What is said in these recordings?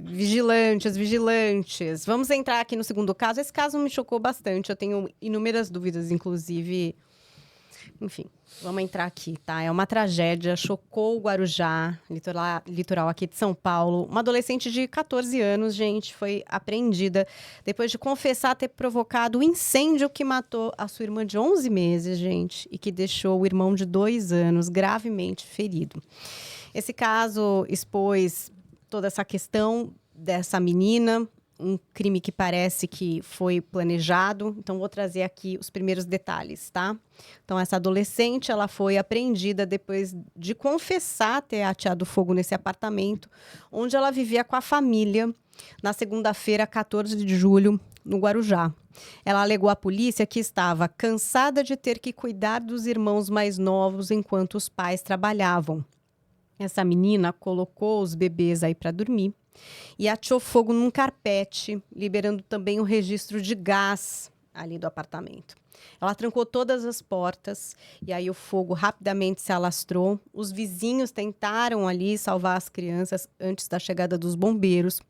vigilantes. Vamos entrar aqui no segundo caso. Esse caso me chocou bastante. Eu tenho inúmeras dúvidas, inclusive. Enfim, vamos entrar aqui, tá? É uma tragédia. Chocou o Guarujá, litoral aqui de São Paulo. Uma adolescente de 14 anos, gente, foi apreendida depois de confessar ter provocado o incêndio que matou a sua irmã de 11 meses, gente, e que deixou o irmão de 2 anos gravemente ferido. Esse caso expôs toda essa questão dessa menina, um crime que parece que foi planejado. Então, vou trazer aqui os primeiros detalhes, tá? Então, essa adolescente, ela foi apreendida depois de confessar ter ateado fogo nesse apartamento, onde ela vivia com a família, na segunda-feira, 14 de julho, no Guarujá. Ela alegou à polícia que estava cansada de ter que cuidar dos irmãos mais novos enquanto os pais trabalhavam. Essa menina colocou os bebês aí para dormir e ateou fogo num carpete, liberando também o registro de gás ali do apartamento. Ela trancou todas as portas e aí o fogo rapidamente se alastrou. Os vizinhos tentaram ali salvar as crianças antes da chegada dos bombeiros.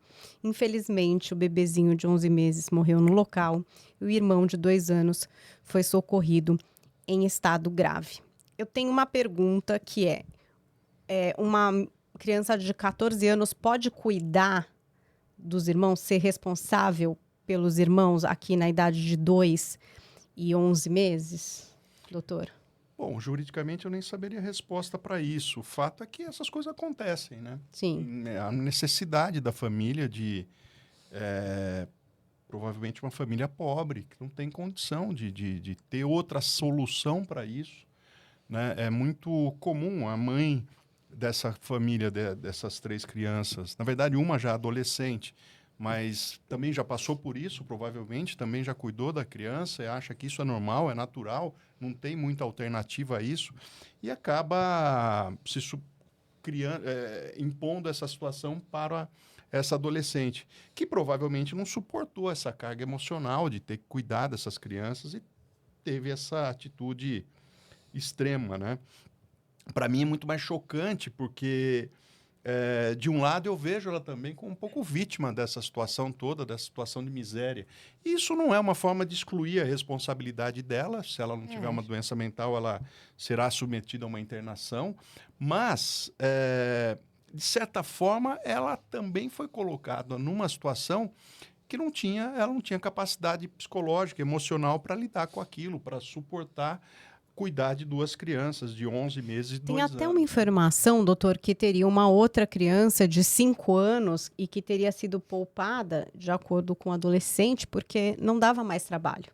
Infelizmente, o bebezinho de 11 meses morreu no local e o irmão de 2 anos foi socorrido em estado grave. Eu tenho uma pergunta que uma criança de 14 anos pode cuidar dos irmãos, ser responsável pelos irmãos aqui na idade de 2 e 11 meses, doutor? Bom, juridicamente eu nem saberia a resposta para isso. O fato é que essas coisas acontecem, né? Sim. A necessidade da família de... provavelmente uma família pobre, que não tem condição de ter outra solução para isso, né? É muito comum a mãe dessa família, dessas 3 crianças, na verdade uma já adolescente, mas também já passou por isso, provavelmente, também já cuidou da criança e acha que isso é normal, é natural, não tem muita alternativa a isso, e acaba impondo essa situação para essa adolescente, que provavelmente não suportou essa carga emocional de ter que cuidar dessas crianças e teve essa atitude extrema, né? Para mim é muito mais chocante, porque de um lado eu vejo ela também como um pouco vítima dessa situação toda, dessa situação de miséria. E isso não é uma forma de excluir a responsabilidade dela. Se ela não tiver uma doença mental, ela será submetida a uma internação. Mas, de certa forma, ela também foi colocada numa situação que ela não tinha capacidade psicológica, emocional para lidar com aquilo, para suportar cuidar de 2 crianças de 11 meses e 2 anos. Tem até uma informação, doutor, que teria uma outra criança de 5 anos e que teria sido poupada, de acordo com o adolescente, porque não dava mais trabalho.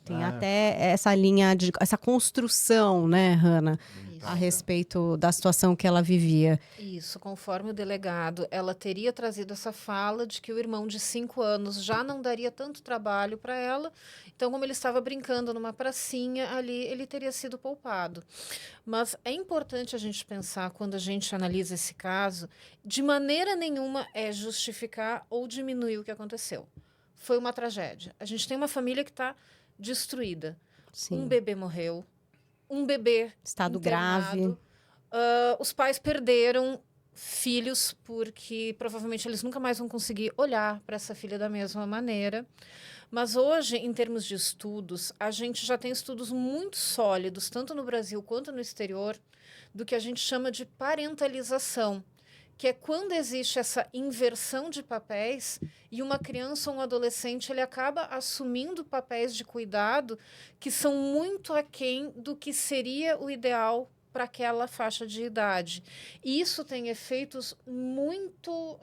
Tem até essa linha, essa construção, né, Hanna, a respeito da situação que ela vivia. Isso, conforme o delegado, ela teria trazido essa fala de que o irmão de 5 anos já não daria tanto trabalho para ela, então como ele estava brincando numa pracinha ali, ele teria sido poupado. Mas é importante a gente pensar, quando a gente analisa esse caso, de maneira nenhuma é justificar ou diminuir o que aconteceu. Foi uma tragédia. A gente tem uma família que está destruída. Sim. Um bebê morreu, um bebê estado internado, grave. Os pais perderam filhos porque provavelmente eles nunca mais vão conseguir olhar para essa filha da mesma maneira. Mas hoje, em termos de estudos, a gente já tem estudos muito sólidos, tanto no Brasil quanto no exterior, do que a gente chama de parentalização, que é quando existe essa inversão de papéis e uma criança ou um adolescente ele acaba assumindo papéis de cuidado que são muito aquém do que seria o ideal para aquela faixa de idade. E isso tem efeitos muito...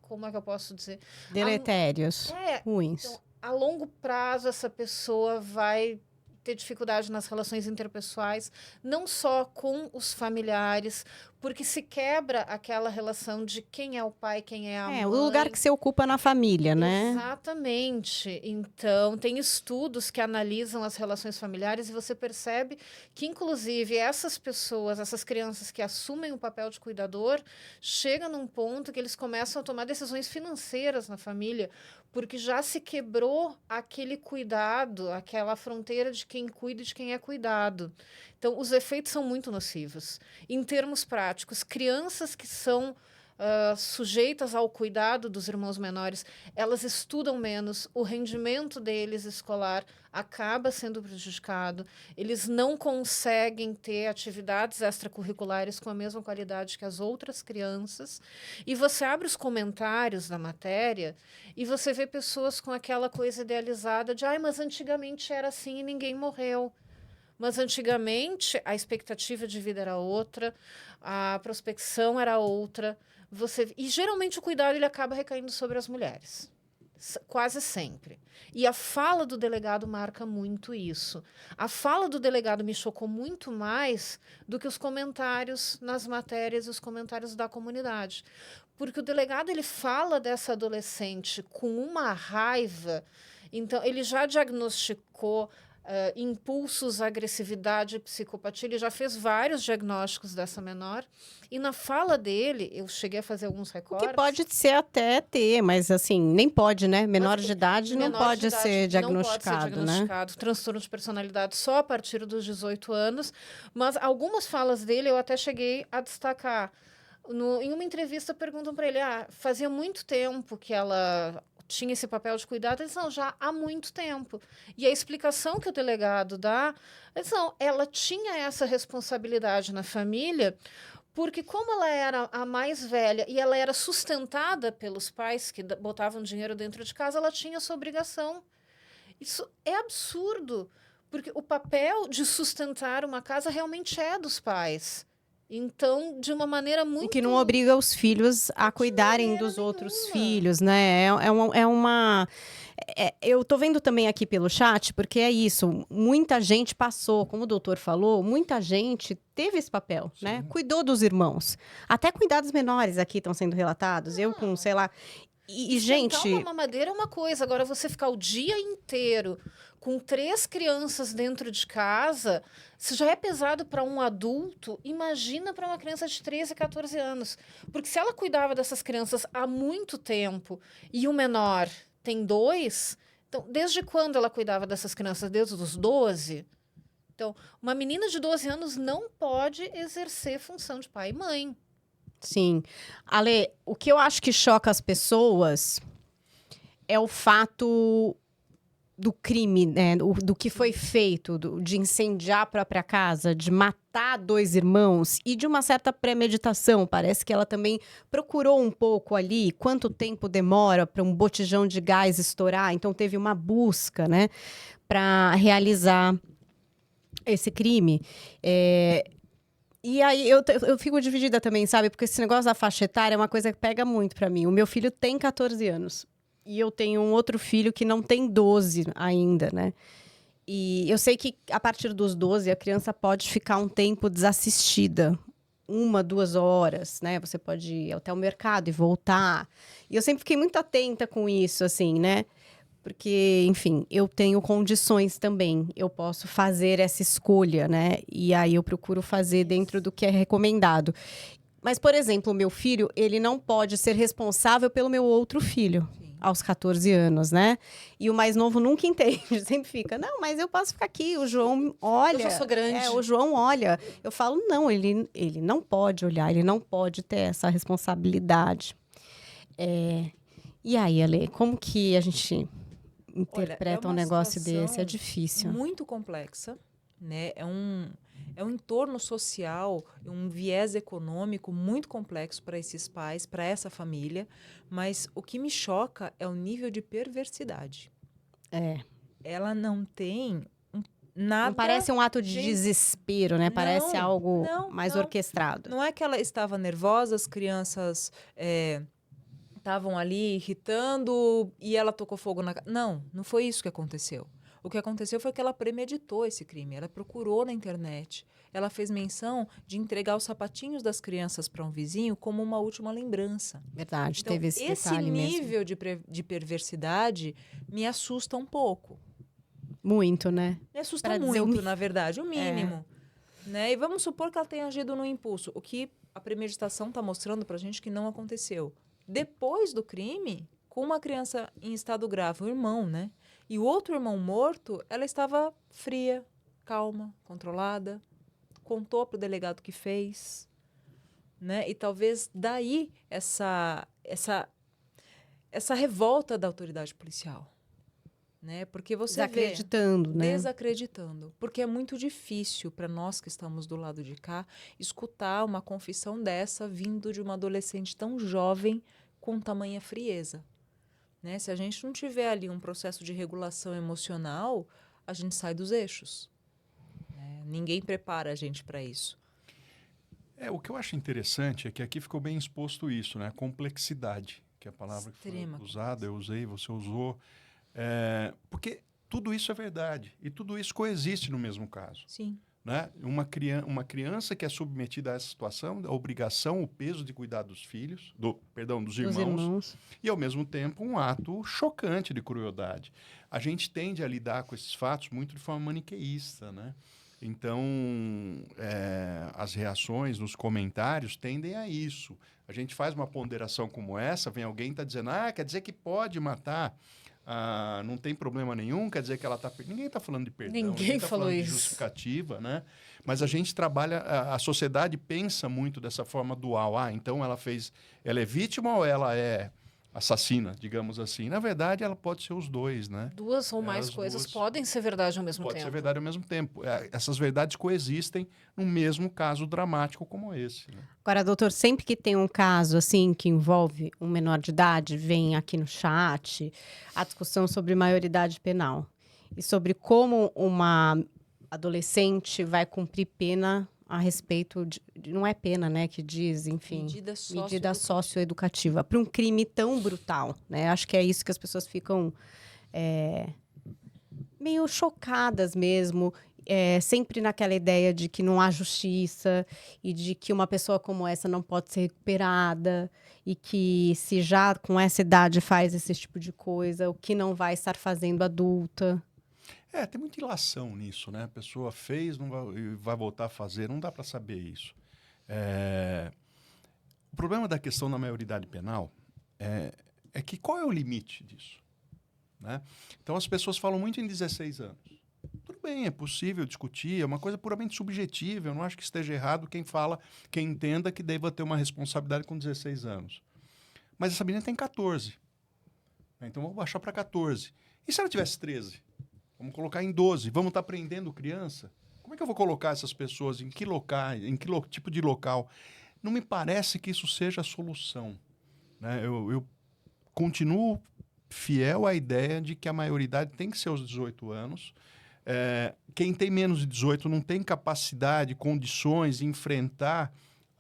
como é que eu posso dizer? Deletérios, ruins. Então, a longo prazo, essa pessoa vai ter dificuldade nas relações interpessoais, não só com os familiares, porque se quebra aquela relação de quem é o pai, quem é a mãe. O lugar que se ocupa na família, né? Exatamente. Então, tem estudos que analisam as relações familiares e você percebe que, inclusive, essas pessoas, essas crianças que assumem o papel de cuidador, chegam num ponto que eles começam a tomar decisões financeiras na família, porque já se quebrou aquele cuidado, aquela fronteira de quem cuida e de quem é cuidado. Então, os efeitos são muito nocivos. Em termos práticos, crianças que são sujeitas ao cuidado dos irmãos menores, elas estudam menos, o rendimento deles escolar acaba sendo prejudicado, eles não conseguem ter atividades extracurriculares com a mesma qualidade que as outras crianças. E você abre os comentários da matéria e você vê pessoas com aquela coisa idealizada de mas antigamente era assim e ninguém morreu. Mas antigamente a expectativa de vida era outra, a prospecção era outra. E geralmente o cuidado ele acaba recaindo sobre as mulheres. Quase sempre. E a fala do delegado marca muito isso. A fala do delegado me chocou muito mais do que os comentários nas matérias e os comentários da comunidade. Porque o delegado ele fala dessa adolescente com uma raiva. Então, ele já diagnosticou impulsos, agressividade, psicopatia. Ele já fez vários diagnósticos dessa menor. E na fala dele, eu cheguei a fazer alguns recortes. Que pode ser até ter, mas assim, nem pode, né? Menor de idade não pode ser diagnosticado, né? Transtorno de personalidade só a partir dos 18 anos. Mas algumas falas dele eu até cheguei a destacar. Em uma entrevista, perguntam para ele, fazia muito tempo que ela tinha esse papel de cuidado. Eles não, já há muito tempo. E a explicação que o delegado dá, eles não, ela tinha essa responsabilidade na família, porque como ela era a mais velha e ela era sustentada pelos pais que botavam dinheiro dentro de casa, ela tinha essa obrigação. Isso é absurdo, porque o papel de sustentar uma casa realmente é dos pais. Então, de uma maneira muito... O que não obriga os filhos a cuidarem dos outros filhos, né? Eu tô vendo também aqui pelo chat, porque é isso, muita gente passou, como o doutor falou, muita gente teve esse papel, né? Cuidou dos irmãos. Até cuidados menores aqui estão sendo relatados. Eu com, sei lá... E gente... uma mamadeira é uma coisa, agora você ficar o dia inteiro com 3 crianças dentro de casa, se já é pesado para um adulto, imagina para uma criança de 13, 14 anos. Porque se ela cuidava dessas crianças há muito tempo e o menor tem 2, então, desde quando ela cuidava dessas crianças? Desde os 12? Então, uma menina de 12 anos não pode exercer função de pai e mãe. Sim. Ale, o que eu acho que choca as pessoas é o fato do crime, né? Do que foi feito, de incendiar a própria casa, de matar 2 irmãos e de uma certa premeditação. Parece que ela também procurou um pouco ali quanto tempo demora para um botijão de gás estourar. Então teve uma busca, né, para realizar esse crime. E aí eu fico dividida também, sabe? Porque esse negócio da faixa etária é uma coisa que pega muito pra mim. O meu filho tem 14 anos. E eu tenho um outro filho que não tem 12 ainda, né? E eu sei que a partir dos 12 a criança pode ficar um tempo desassistida. 1, 2 horas, né? Você pode ir até o mercado e voltar. E eu sempre fiquei muito atenta com isso, assim, né? Porque, enfim, eu tenho condições também. Eu posso fazer essa escolha, né? E aí eu procuro fazer dentro do que é recomendado. Mas, por exemplo, o meu filho, ele não pode ser responsável pelo meu outro filho. Sim. Aos 14 anos, né? E o mais novo nunca entende. Sempre fica, não, mas eu posso ficar aqui. O João olha. Eu já sou grande. O João olha. Eu falo, não, ele não pode olhar. Ele não pode ter essa responsabilidade. E aí, Ale, como que a gente... interpreta um negócio desse, é difícil. Muito complexa, né? É um entorno social, um viés econômico muito complexo para esses pais, para essa família, mas o que me choca é o nível de perversidade. Ela não tem nada... Não parece um ato de desespero, né? Parece algo mais orquestrado. Não é que ela estava nervosa, as crianças... estavam ali irritando e ela tocou fogo na casa. Não foi isso que aconteceu. O que aconteceu foi que ela premeditou esse crime. Ela procurou na internet. Ela fez menção de entregar os sapatinhos das crianças para um vizinho como uma última lembrança. Verdade, então, teve esse detalhe mesmo. Esse nível de perversidade me assusta um pouco. Muito, né? Me assusta muito, na verdade, o mínimo. Né? E vamos supor que ela tenha agido no impulso. O que a premeditação está mostrando para a gente que não aconteceu. Depois do crime, com uma criança em estado grave, o irmão, né? E o outro irmão morto, ela estava fria, calma, controlada, contou para o delegado o que fez, né? E talvez daí essa revolta da autoridade policial, né? Porque você Desacreditando, vê, né? desacreditando, porque é muito difícil para nós que estamos do lado de cá escutar uma confissão dessa vindo de uma adolescente tão jovem com tamanha frieza, né? Se a gente não tiver ali um processo de regulação emocional, a gente sai dos eixos, né? Ninguém prepara a gente para isso. O que eu acho interessante é que aqui ficou bem exposto isso, né? Complexidade, que é a palavra Extrema que foi usada, eu usei, você usou. Porque tudo isso é verdade e tudo isso coexiste no mesmo caso. Sim. Né? Uma criança que é submetida a essa situação, a obrigação, o peso de cuidar dos filhos, dos irmãos, e ao mesmo tempo um ato chocante de crueldade. A gente tende a lidar com esses fatos muito de forma maniqueísta, né? Então, as reações nos comentários tendem a isso. A gente faz uma ponderação como essa, vem alguém e está dizendo, quer dizer que pode matar, não tem problema nenhum, quer dizer que ela está... Ninguém está falando de perdão, ninguém está falando de justificativa, né? Mas a gente trabalha, a sociedade pensa muito dessa forma dual. Então ela é vítima ou ela é assassina, digamos assim. Na verdade, ela pode ser os dois, né? Duas ou mais coisas podem ser verdade ao mesmo tempo. Pode ser verdade ao mesmo tempo. Essas verdades coexistem no mesmo caso dramático como esse. Né? Agora, doutor, sempre que tem um caso assim que envolve um menor de idade, vem aqui no chat a discussão sobre maioridade penal e sobre como uma adolescente vai cumprir pena a respeito de não é pena, né, que diz, enfim, medida socioeducativa para um crime tão brutal, né? Acho que é isso que as pessoas ficam meio chocadas mesmo, sempre naquela ideia de que não há justiça e de que uma pessoa como essa não pode ser recuperada e que se já com essa idade faz esse tipo de coisa, o que não vai estar fazendo adulta. Tem muita ilação nisso, né? A pessoa fez, não vai voltar a fazer, não dá para saber isso. O problema da questão da maioridade penal é que qual é o limite disso? Né? Então as pessoas falam muito em 16 anos. Tudo bem, é possível discutir, é uma coisa puramente subjetiva, eu não acho que esteja errado quem entenda que deva ter uma responsabilidade com 16 anos. Mas essa menina tem 14. Então vamos baixar para 14. E se ela tivesse 13? Vamos colocar em 12. Vamos estar prendendo criança? Como é que eu vou colocar essas pessoas em que locais, em que tipo de local? Não me parece que isso seja a solução. Né? Eu continuo fiel à ideia de que a maioridade tem que ser aos 18 anos. Quem tem menos de 18 não tem capacidade, condições de enfrentar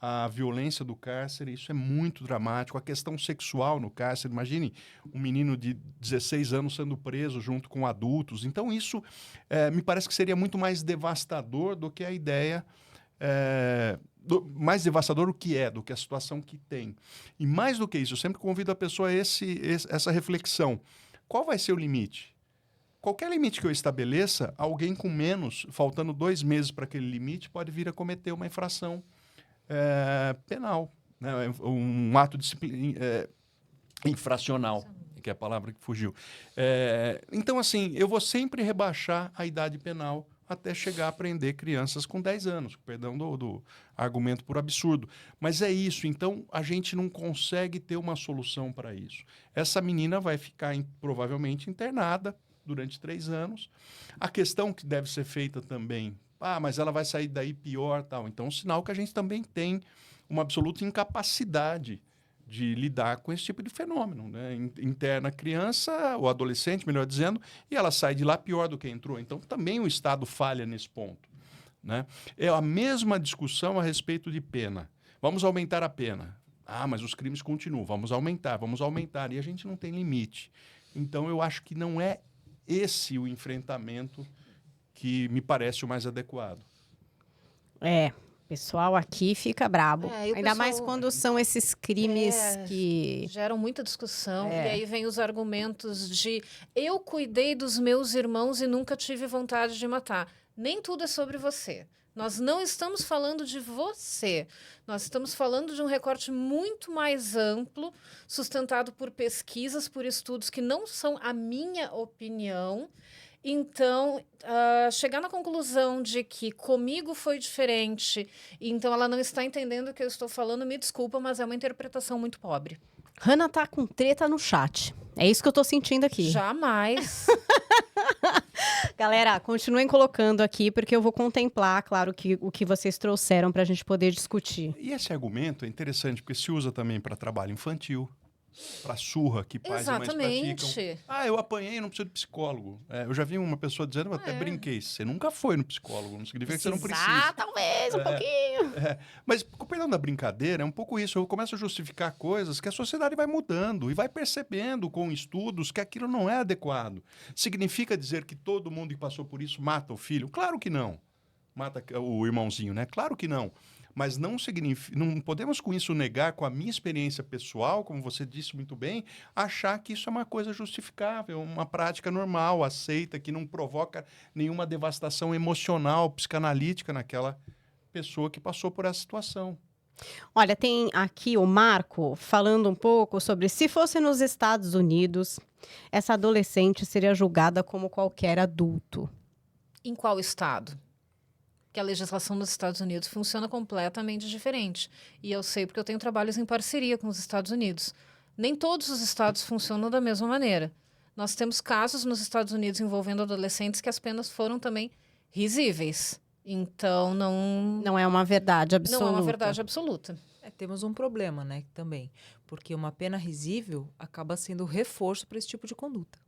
a violência do cárcere, isso é muito dramático. A questão sexual no cárcere, imagine um menino de 16 anos sendo preso junto com adultos. Então isso me parece que seria muito mais devastador do que a ideia, mais devastador do que a situação que tem. E mais do que isso, eu sempre convido a pessoa a essa reflexão. Qual vai ser o limite? Qualquer limite que eu estabeleça, alguém com menos, faltando 2 meses para aquele limite, pode vir a cometer uma infração penal, né? Um ato infracional, que é a palavra que fugiu. Então, assim, eu vou sempre rebaixar a idade penal até chegar a prender crianças com 10 anos, perdão do argumento por absurdo. Mas é isso, então a gente não consegue ter uma solução para isso. Essa menina vai ficar provavelmente internada durante 3 anos. A questão que deve ser feita também, mas ela vai sair daí pior, tal. Então, sinal que a gente também tem uma absoluta incapacidade de lidar com esse tipo de fenômeno. Né? Interna a criança, ou adolescente, melhor dizendo, e ela sai de lá pior do que entrou. Então, também o Estado falha nesse ponto. Né? É a mesma discussão a respeito de pena. Vamos aumentar a pena. Mas os crimes continuam. Vamos aumentar. E a gente não tem limite. Então, eu acho que não é esse o enfrentamento que me parece o mais adequado. Pessoal aqui fica brabo. Ainda mais quando são esses crimes que geram muita discussão. E aí vem os argumentos de eu cuidei dos meus irmãos e nunca tive vontade de matar. Nem tudo é sobre você. Nós não estamos falando de você. Nós estamos falando de um recorte muito mais amplo, sustentado por pesquisas, por estudos que não são a minha opinião Então, chegar na conclusão de que comigo foi diferente, então ela não está entendendo o que eu estou falando, me desculpa, mas é uma interpretação muito pobre. Hanna tá com treta no chat. É isso que eu tô sentindo aqui. Jamais. Galera, continuem colocando aqui, porque eu vou contemplar, claro, o que vocês trouxeram pra gente poder discutir. E esse argumento é interessante, porque se usa também para trabalho infantil, para surra que pais e mães praticam. Exatamente. Ah, eu apanhei, não preciso de psicólogo. Eu já vi uma pessoa dizendo, eu até brinquei, você nunca foi no psicólogo, não significa que você não precisa. Talvez, um pouquinho. Mas, com o perdão da brincadeira, é um pouco isso. Eu começo a justificar coisas que a sociedade vai mudando e vai percebendo com estudos que aquilo não é adequado. Significa dizer que todo mundo que passou por isso mata o filho? Claro que não. Mata o irmãozinho, né? Claro que não. Mas não significa, não podemos com isso negar, com a minha experiência pessoal, como você disse muito bem, achar que isso é uma coisa justificável, uma prática normal, aceita, que não provoca nenhuma devastação emocional, psicanalítica naquela pessoa que passou por essa situação. Olha, tem aqui o Marco falando um pouco sobre se fosse nos Estados Unidos, essa adolescente seria julgada como qualquer adulto. Em qual estado? Que a legislação dos Estados Unidos funciona completamente diferente. E eu sei porque eu tenho trabalhos em parceria com os Estados Unidos. Nem todos os estados funcionam da mesma maneira. Nós temos casos nos Estados Unidos envolvendo adolescentes que as penas foram também risíveis. Então, Não é uma verdade absoluta. não é uma verdade absoluta. Temos um problema, né, também. Porque uma pena risível acaba sendo reforço para esse tipo de conduta.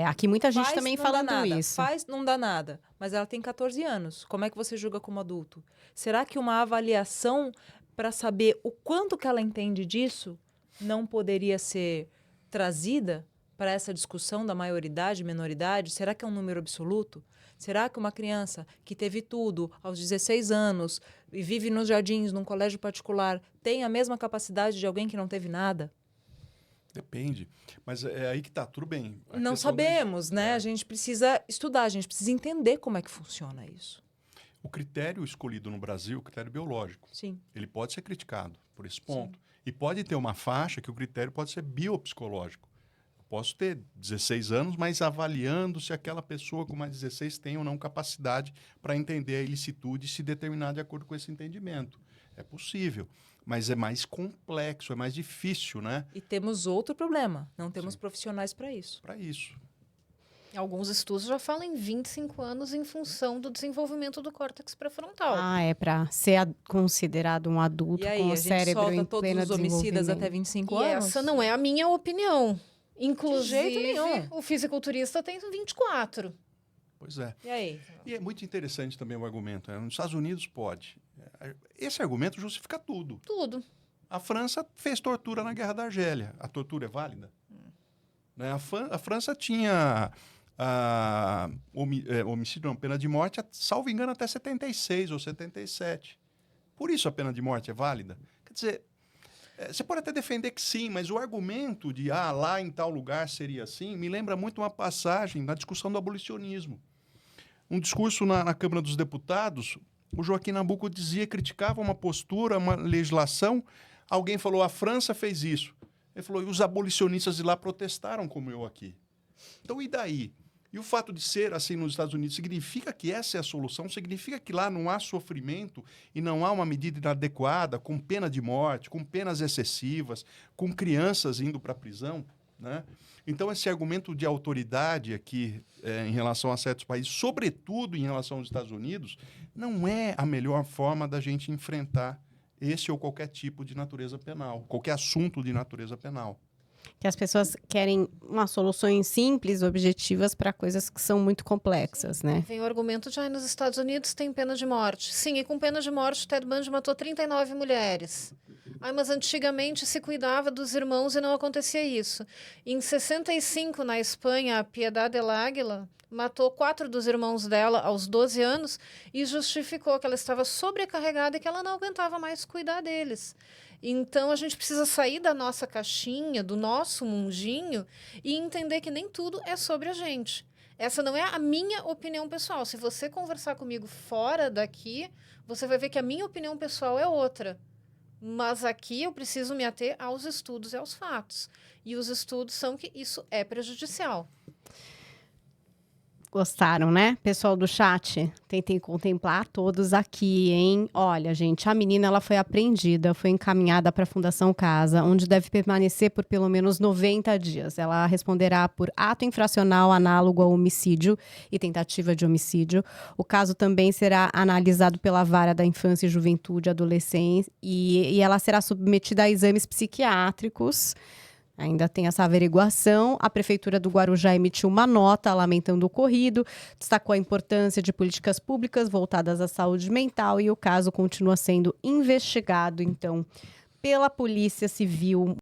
Aqui muita gente Faz, também não dá falando nada. isso. Faz, não dá nada. Mas ela tem 14 anos. Como é que você julga como adulto? Será que uma avaliação para saber o quanto que ela entende disso não poderia ser trazida para essa discussão da maioridade, menoridade? Será que é um número absoluto? Será que uma criança que teve tudo aos 16 anos e vive nos jardins, num colégio particular, tem a mesma capacidade de alguém que não teve nada? Depende. Mas é aí que tá, tudo bem. A Não questão sabemos, né? A gente precisa estudar, a gente precisa entender como é que funciona isso. O critério escolhido no Brasil, o critério biológico, Sim. ele pode ser criticado por esse ponto. E pode ter uma faixa que o critério pode ser biopsicológico. Eu posso ter 16 anos, mas avaliando se aquela pessoa com mais 16 tem ou não capacidade para entender a ilicitude e se determinar de acordo com esse entendimento. É possível, mas é mais complexo, é mais difícil, né? E temos outro problema, não temos profissionais para isso. Para isso. Alguns estudos já falam em 25 anos em função do desenvolvimento do córtex pré-frontal. É para ser considerado um adulto E aí, com a o gente cérebro solta em todos pleno os homicidas desenvolvimento. até 25 E anos? essa não é a minha opinião. Inclusive, jeito nenhum. o fisiculturista tem 24. Pois é. E aí? E é muito interessante também o argumento. Nos Estados Unidos pode. Esse argumento justifica tudo. Tudo. A França fez tortura na Guerra da Argélia. A tortura é válida? Né? A França tinha homicídio, não, pena de morte, salvo engano, até 76 ou 77. Por isso a pena de morte é válida. Quer dizer, você pode até defender que sim, mas o argumento de lá em tal lugar seria assim, me lembra muito uma passagem na discussão do abolicionismo. Um discurso na Câmara dos Deputados, o Joaquim Nabuco criticava uma postura, uma legislação. Alguém falou, a França fez isso. Ele falou, e os abolicionistas de lá protestaram como eu aqui. Então, e daí? E o fato de ser assim nos Estados Unidos significa que essa é a solução? Significa que lá não há sofrimento e não há uma medida inadequada, com pena de morte, com penas excessivas, com crianças indo para a prisão, né? Então, esse argumento de autoridade aqui em relação a certos países, sobretudo em relação aos Estados Unidos, não é a melhor forma da gente enfrentar esse ou qualquer tipo de natureza penal, qualquer assunto de natureza penal. Que as pessoas querem umas soluções simples, objetivas para coisas que são muito complexas, né? Vem o argumento de, nos Estados Unidos tem pena de morte. Sim, e com pena de morte, o Ted Bundy matou 39 mulheres. Mas antigamente se cuidava dos irmãos e não acontecia isso. Em 65, na Espanha, a Piedad del Águila matou 4 dos irmãos dela aos 12 anos e justificou que ela estava sobrecarregada e que ela não aguentava mais cuidar deles. Então, a gente precisa sair da nossa caixinha, do nosso mundinho e entender que nem tudo é sobre a gente. Essa não é a minha opinião pessoal. Se você conversar comigo fora daqui, você vai ver que a minha opinião pessoal é outra. Mas aqui eu preciso me ater aos estudos e aos fatos. E os estudos são que isso é prejudicial. Gostaram, né? Pessoal do chat, tentei contemplar todos aqui, hein? Olha, gente, a menina ela foi apreendida, foi encaminhada para a Fundação Casa, onde deve permanecer por pelo menos 90 dias. Ela responderá por ato infracional análogo ao homicídio e tentativa de homicídio. O caso também será analisado pela Vara da Infância e Juventude e Adolescência e ela será submetida a exames psiquiátricos. Ainda tem essa averiguação. A Prefeitura do Guarujá emitiu uma nota lamentando o ocorrido, destacou a importância de políticas públicas voltadas à saúde mental e o caso continua sendo investigado, então, pela Polícia Civil